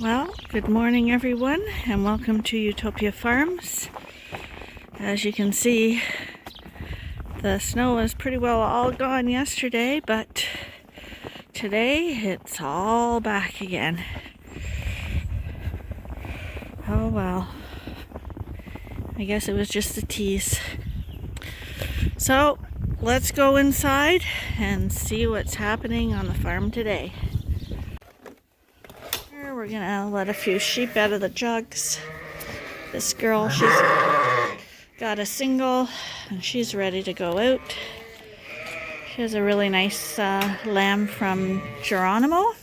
Well, good morning everyone, and welcome to Ewetopia Farms. As you can see, the snow was pretty well all gone yesterday, but today it's all back again. Oh well, I guess it was just a tease. So let's go inside and see what's happening on the farm today. We're gonna let a few sheep out of the jugs. This girl, she's got a single and she's ready to go out. She has a really nice lamb from Geronimo.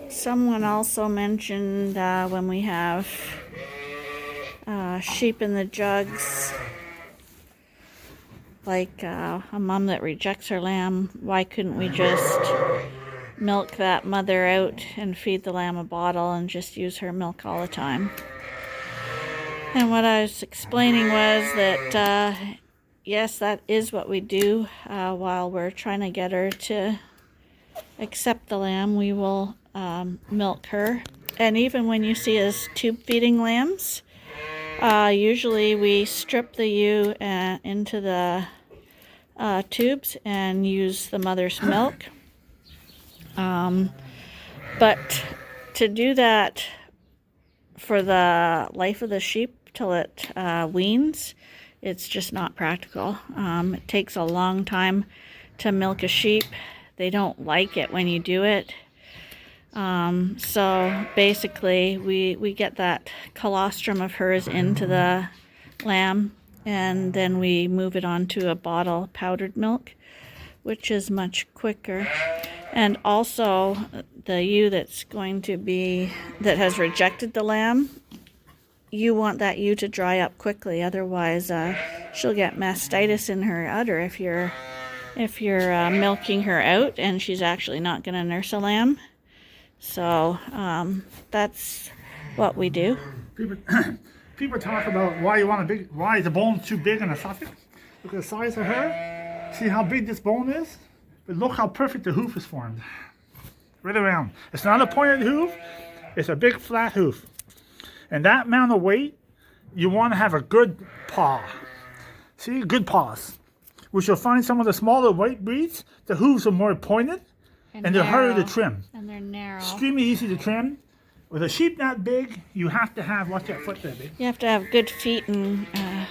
Someone also mentioned when we have sheep in the jugs, like a mom that rejects her lamb, why couldn't we just milk that mother out and feed the lamb a bottle and just use her milk all the time? And what I was explaining was that yes, that is what we do. While we're trying to get her to accept the lamb, we will milk her. And even when you see us tube feeding lambs, usually we strip the ewe into the tubes and use the mother's milk. But to do that for the life of the sheep till it weans, it's just not practical. It takes a long time to milk a sheep. They don't like it when you do it. So basically we get that colostrum of hers into the lamb, and then we move it on to a bottle powdered milk, which is much quicker. And also the ewe that has rejected the lamb, you want that ewe to dry up quickly, otherwise she'll get mastitis in her udder if you're milking her out and she's actually not going to nurse a lamb. So that's what we do. People talk about why the bone's too big in a suffix. Look at the size of her. See how big this bone is? But look how perfect the hoof is formed. Right around. It's not a pointed hoof, it's a big flat hoof. And that amount of weight, you want to have a good paw. See, good paws. Which you'll find some of the smaller white breeds, the hooves are more pointed and they're harder to trim. And they're narrow. Extremely easy to trim. With a sheep that big, you have to have, watch that foot there, babe. You have to have good feet and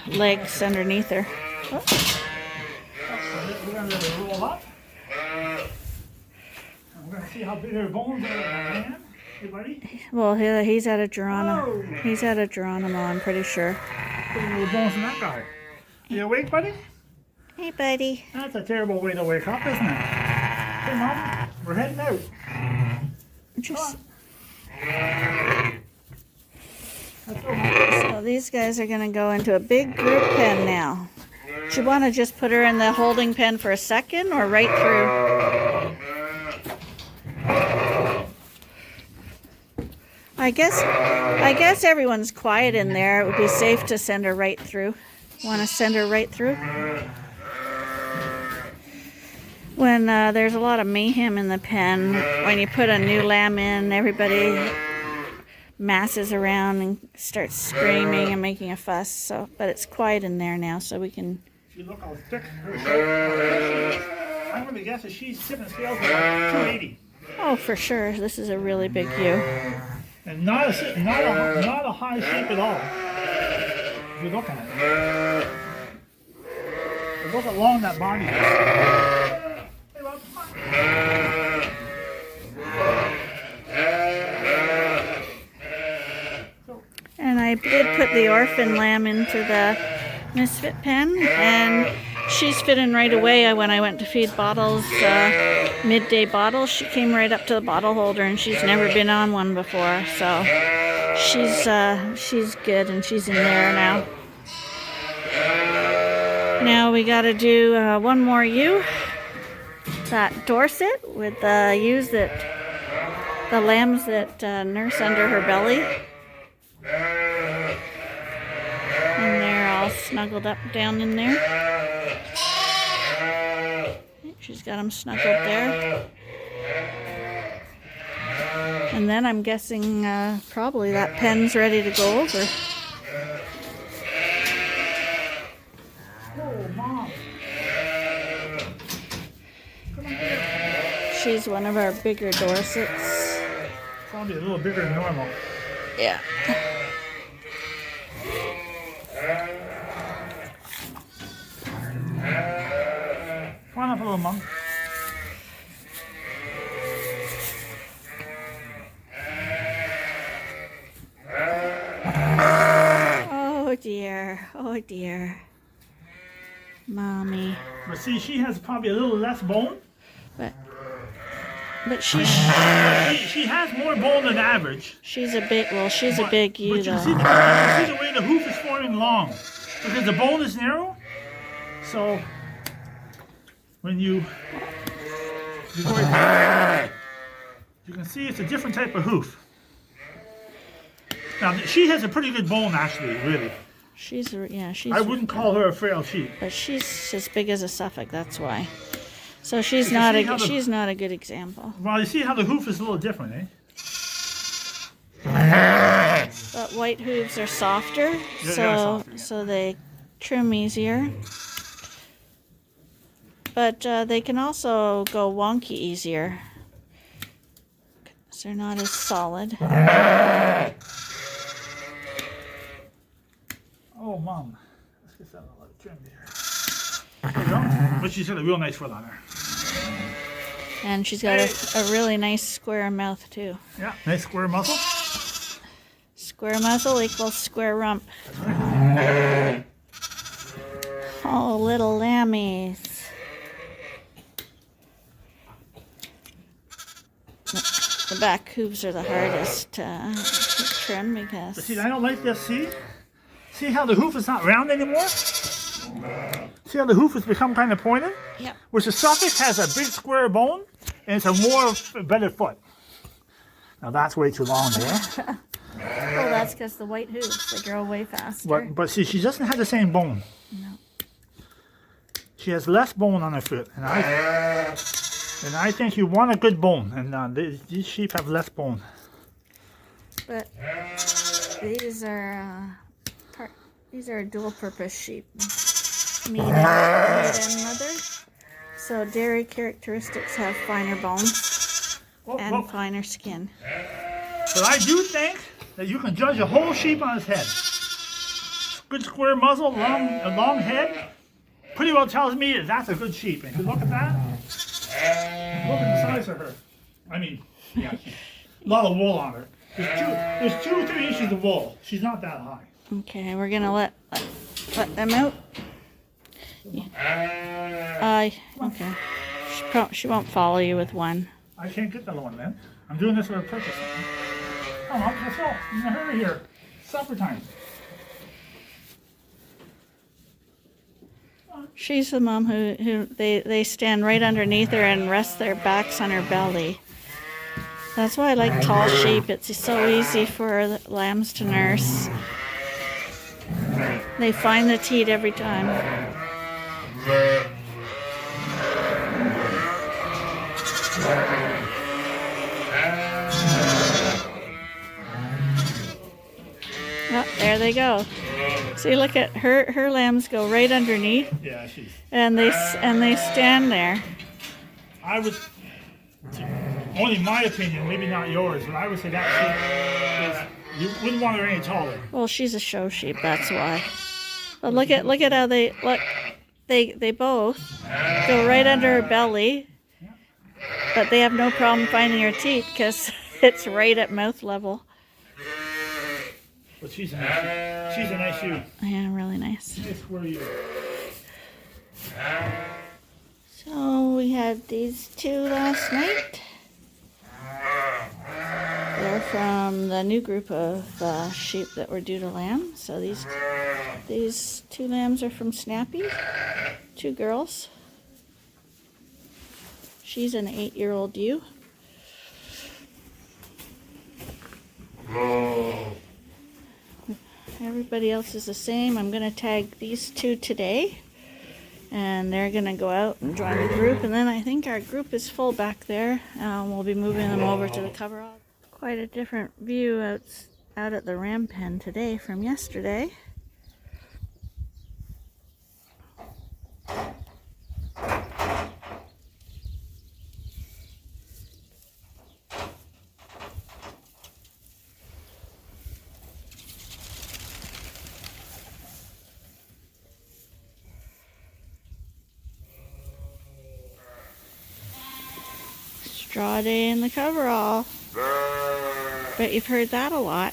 legs underneath her. Oh. We're going to let her roll up. We're going to see how big her bones are in her hand. Hey, buddy. Well, he's at a Geronimo. Oh. He's at a Geronimo, I'm pretty sure. Put a little bones in that guy. You awake, buddy? Hey, buddy. That's a terrible way to wake up, isn't it? Hey, Mom, we're heading out. So these guys are going to go into a big group pen now. Do you want to just put her in the holding pen for a second or right through? I guess everyone's quiet in there. It would be safe to send her right through. Want to send her right through? When there's a lot of mayhem in the pen, when you put a new lamb in, everybody masses around and starts screaming and making a fuss. So, but it's quiet in there now, so we can. You look how thick her shape is. I'm going to guess that she's tipping scales at like 280. Oh, for sure. This is a really big ewe. And not a high shape at all. If you look at it. Look how long that body is. And I did put the orphan lamb into the misfit pen, and she's fitting right away. When I went to feed bottles, midday bottles, she came right up to the bottle holder, and she's never been on one before. So she's good, and she's in there now. Now we got to do one more ewe. That Dorset with the ewes the lambs that nurse under her belly. And they're all snuggled up down in there. She's got him snuggled there. And then I'm guessing probably that pen's ready to go over. Oh, Mom. Come on here. She's one of our bigger Dorsets. Probably a little bigger than normal. Yeah. Come on up a little, Mom. Oh dear. Oh dear. Mommy. But see, she has probably a little less bone. But she's She has more bone than average. she's a big she's a big ewe But you though. see the way the hoof is forming long. Because the bone is narrow. So when you can see it's a different type of hoof. Now she has a pretty good bone actually, really. She's I wouldn't call her a frail sheep. but she's as big as a Suffolk, that's why. So she's You not see how the- she's not a good example. Well, you see how the hoof is a little different, eh? But white hooves are softer, They are so softer, yeah. so they trim easier. But they can also go wonky easier. So they're not as solid. Oh, Mom. Let's get that a little trimmed here. There you go. But she's got a real nice foot on her. And she's got a really nice square mouth too. Yeah, nice square muscle. Square muzzle equals square rump. Oh, little lammies. The back hooves are the hardest to trim But because see, I don't like this. See how the hoof is not round anymore? See how the hoof has become kind of pointed? Yep. Which the Suffolk has a big square bone, and it's a better foot. Now that's way too long there. Oh, that's because the white hooves, they grow way faster. But see, she doesn't have the same bone. No. She has less bone on her foot, and I think you want a good bone, and these sheep have less bone. But these are dual-purpose sheep, meat and mother. So dairy characteristics have finer bones and finer skin. But I do think that you can judge a whole sheep on its head. Good square muzzle, long head, pretty well tells me that that's a good sheep. And if you look at that, look at the size of her. I mean, yeah, a lot of wool on her. There's 2 or 3 inches of wool. She's not that high. Okay, we're gonna let them out. Okay. She won't follow you with one. I can't get the other one, man. I'm doing this for a purpose. Come on, let's go. I'm in a hurry here. Supper time. She's the mom who they stand right underneath her and rest their backs on her belly. That's why I like tall sheep. It's so easy for the lambs to nurse. They find the teat every time. Oh, there they go. See, look at her lambs go right underneath, Yeah, she's. and they stand there. I would, only my opinion, maybe not yours, but I would say that sheep is, you wouldn't want her any taller. Well, she's a show sheep, that's why. But look at how they look. They both go right under her belly, but they have no problem finding her teeth because it's right at mouth level. But she's a nice ewe. Yeah, really nice. Nice square ewe. So we had these 2 last night. They're from the new group of sheep that were due to lamb. So these 2 lambs are from Snappy, 2 girls. She's an 8-year-old ewe. Everybody else is the same. I'm going to tag these 2 today. And they're gonna go out and join the group, and then I think our group is full back there. We'll be moving them over to the coverall. Quite a different view out at the ram pen today from yesterday. Straw day in the coverall. Bet you've heard that a lot.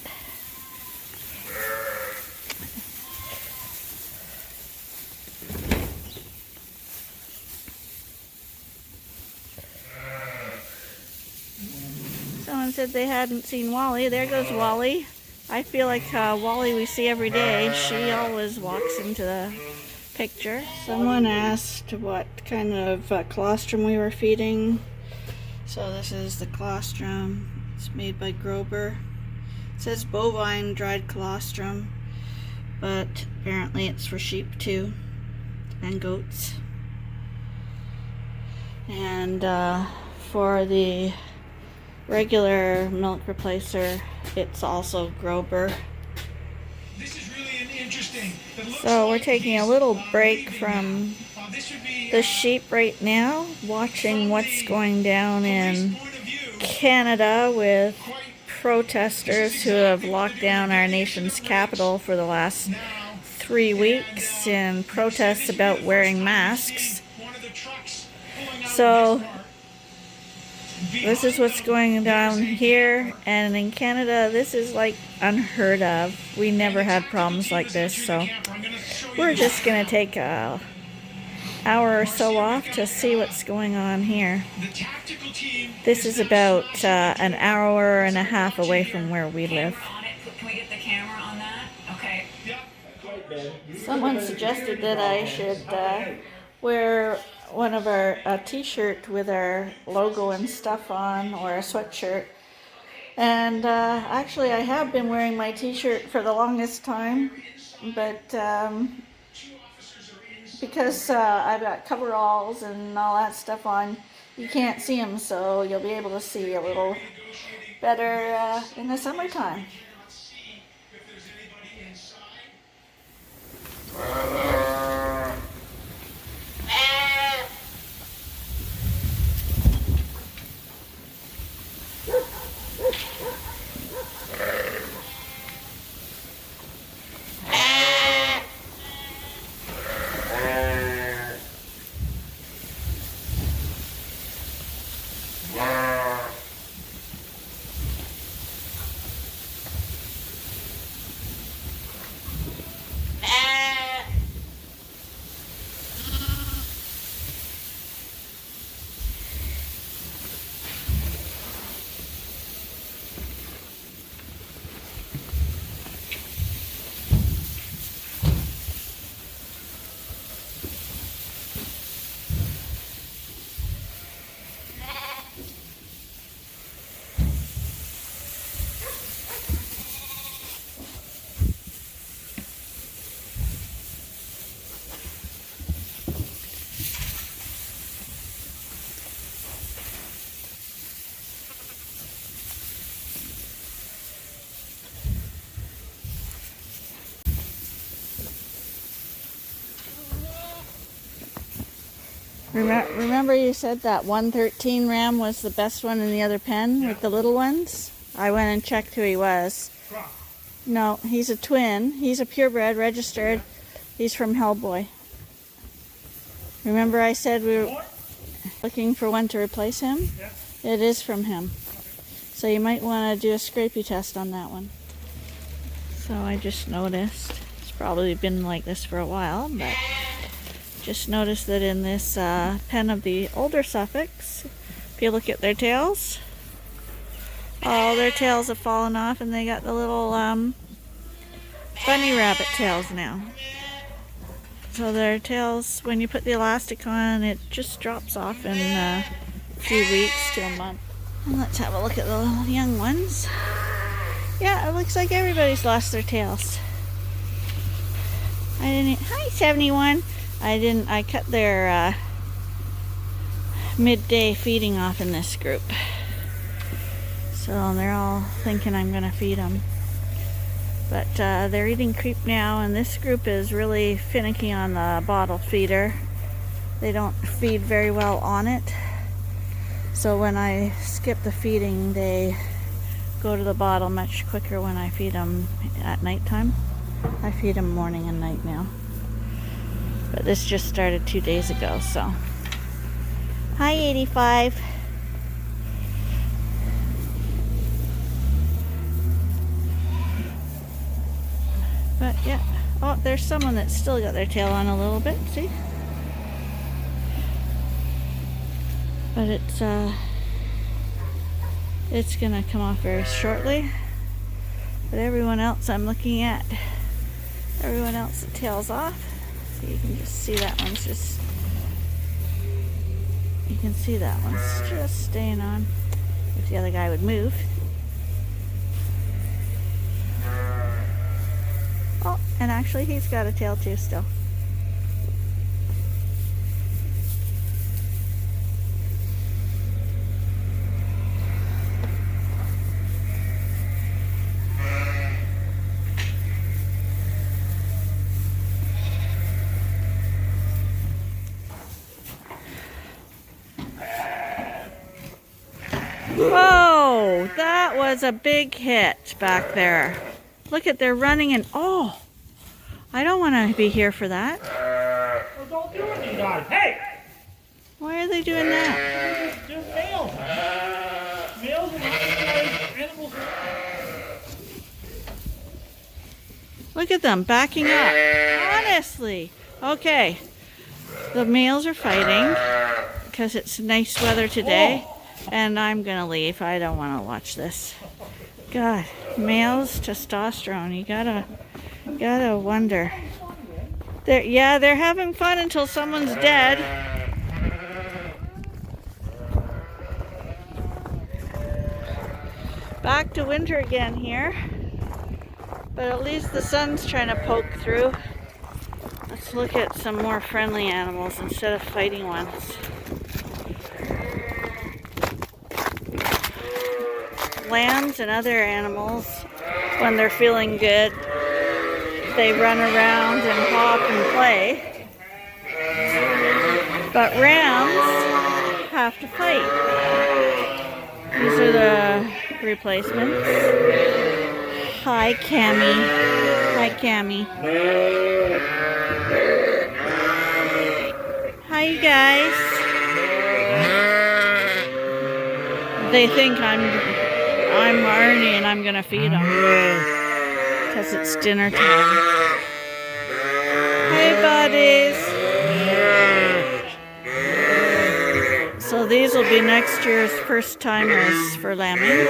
Someone said they hadn't seen Wally. There goes Wally. I feel like Wally we see every day. She always walks into the picture. Someone asked what kind of colostrum we were feeding. So this is the colostrum. It's made by Grober. It says bovine dried colostrum, but apparently it's for sheep too, and goats. And for the regular milk replacer, it's also Grober. This is really interesting. So we're taking a little break from the sheep right now, watching what's going down in Canada with protesters who have locked down our nation's capital for the last 3 weeks in protests about wearing masks. So this is what's going down here, and in Canada this is like unheard of. We never had problems like this, so we're just gonna take a hour or so off to see what's going on here. This is about an hour and a half away from where we live. Can we get the camera on that? Okay. Someone suggested that I should wear one of our t-shirt with our logo and stuff on, or a sweatshirt. And actually I have been wearing my t-shirt for the longest time, but because I've got coveralls and all that stuff on, you can't see them, so you'll be able to see a little better in the summertime. Remember you said that 113 ram was the best one in the other pen with the little ones? I went and checked who he was. No, he's a twin. He's a purebred, registered. He's from Hellboy. Remember I said we were looking for one to replace him? It is from him. So you might want to do a scrapie test on that one. So I just noticed. It's probably been like this for a while, but just noticed that in this pen of the older Suffolks, if you look at their tails, all their tails have fallen off and they got the little bunny rabbit tails now. So their tails, when you put the elastic on, it just drops off in a few weeks to a month. And let's have a look at the little young ones. Yeah, it looks like everybody's lost their tails. Hi, 71. I cut their midday feeding off in this group. So they're all thinking I'm gonna feed them. But they're eating creep now, and this group is really finicky on the bottle feeder. They don't feed very well on it. So when I skip the feeding, they go to the bottle much quicker when I feed them at nighttime. I feed them morning and night now. But this just started 2 days ago, so. Hi, 85. But yeah, oh, there's someone that's still got their tail on a little bit, see? But it's gonna come off very shortly. But everyone else I'm looking at, everyone else the tail's off. So you can just see that one's just, you can see that one's just staying on. If the other guy would move. Oh, and actually he's got a tail too still. Whoa, that was a big hit back there. Look at, they're running and, oh, I don't want to be here for that. Well, don't do it, you guys. Hey! Why are they doing that? They're males. Males are animals. Look at them backing up. Honestly. Okay. The males are fighting because it's nice weather today. And I'm going to leave. I don't want to watch this. God, males, testosterone. You gotta wonder. They're having fun until someone's dead. Back to winter again here. But at least the sun's trying to poke through. Let's look at some more friendly animals instead of fighting ones. Lambs and other animals, when they're feeling good, they run around and hop and play. But rams have to fight. These are the replacements. Hi, Cammy. Hi, Cammy. Hi, you guys. They think I'm Arnie and I'm gonna feed them because it's dinner time. Hey, buddies. So these will be next year's first timers for lambing.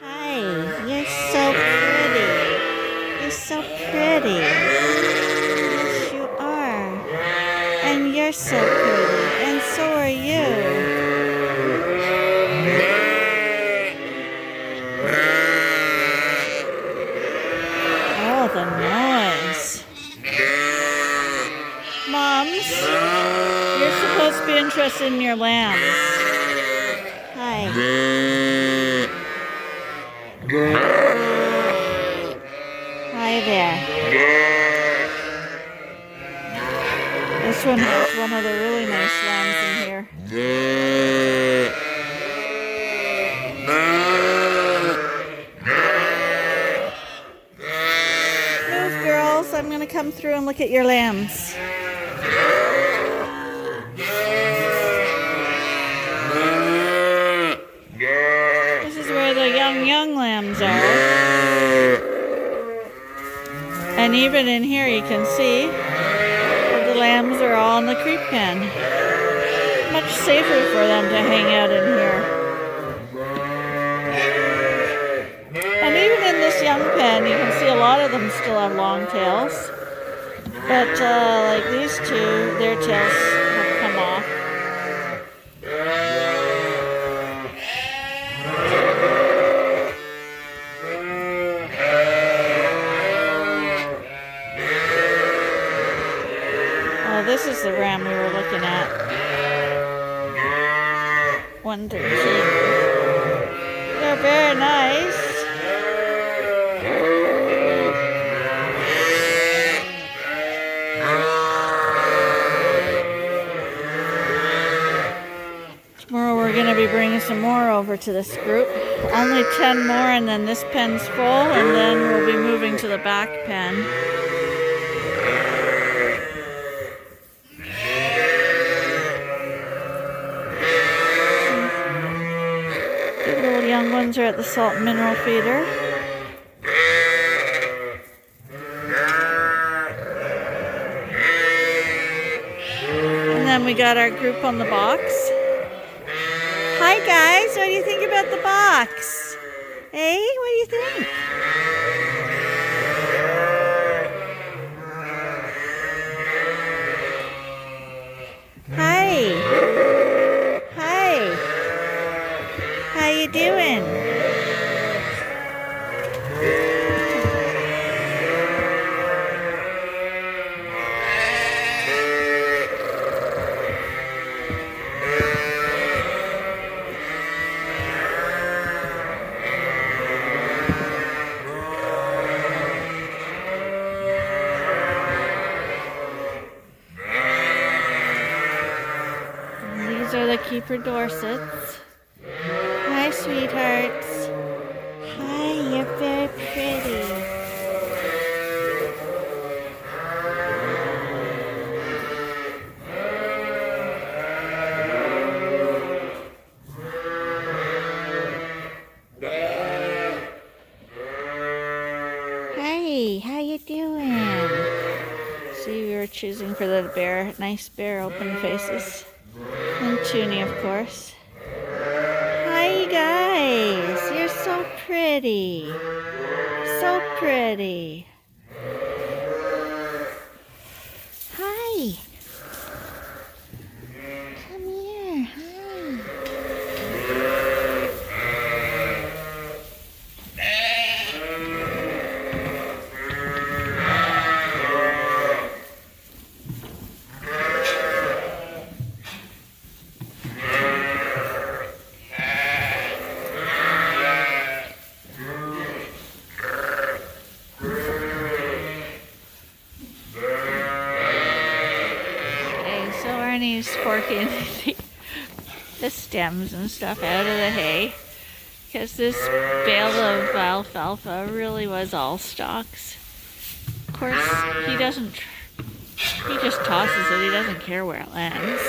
Hi, you're so pretty. You're so pretty. Yes, you are. And you're so pretty. And so are you. The noise. Moms, you're supposed to be interested in your lambs. Hi. Hi there. This one has one of the really nice lambs in here. I'm going to come through and look at your lambs. This is where the young lambs are. And even in here you can see that the lambs are all in the creep pen. Much safer for them to hang out in here. And even in this young pen, you can see a lot of them still have long tails. But like these two, their tails have come off. this is the ram we were looking at. One to keep. They're very nice. Tomorrow we're going to be bringing some more over to this group. Only 10 more and then this pen's full, and then we'll be moving to the back pen. The little young ones are at the salt and mineral feeder. And then we got our group on the box. Hi guys, what do you think about the box? Hey, what do you think? Hi. Hi. How you doing? These are the keeper Dorsets. Hi, sweethearts. Hi, you're very pretty. Hi, how you doing? See, we were choosing for the bear, nice bear open faces. And Toonie, of course. Hi, you guys. You're so pretty. So pretty. Hi. Come here. Hi. He's forking the stems and stuff out of the hay because this bale of alfalfa really was all stalks. Of course, he just tosses it. He doesn't care where it lands.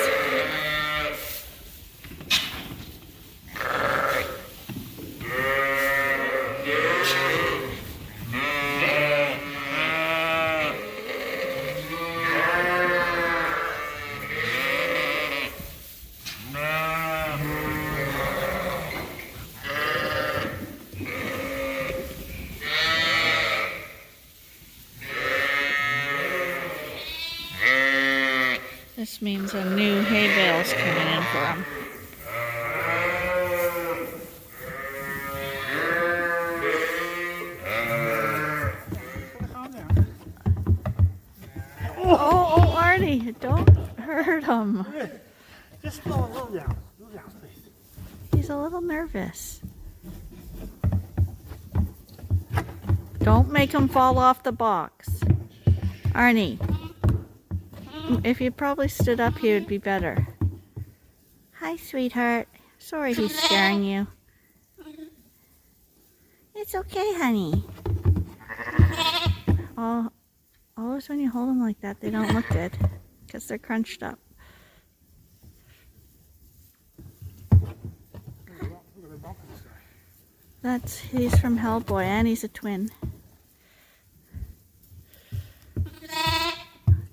This means a new hay bale's coming in for him. Oh, Arnie, don't hurt him. Just slow a little down. A little down, please. He's a little nervous. Don't make him fall off the box. Arnie. If you probably stood up, he would be better. Hi, sweetheart. Sorry he's scaring you. It's okay, honey. Oh, always when you hold them like that, they don't look good because they're crunched up. He's from Hellboy and he's a twin.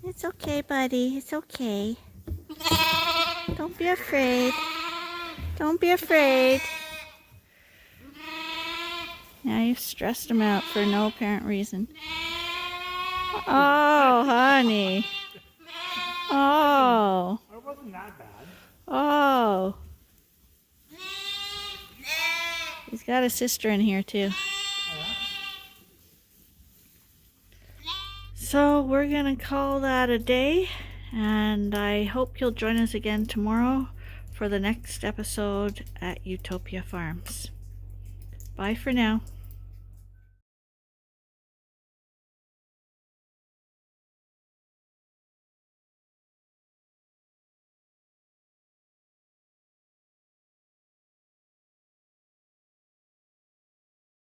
It's okay, buddy. It's okay. Don't be afraid. Don't be afraid. Now you've stressed him out for no apparent reason. Oh, honey. Oh. It wasn't that bad. Oh. He's got a sister in here too. So we're gonna call that a day And I hope you'll join us again tomorrow for the next episode at Ewetopia Farms. Bye for now.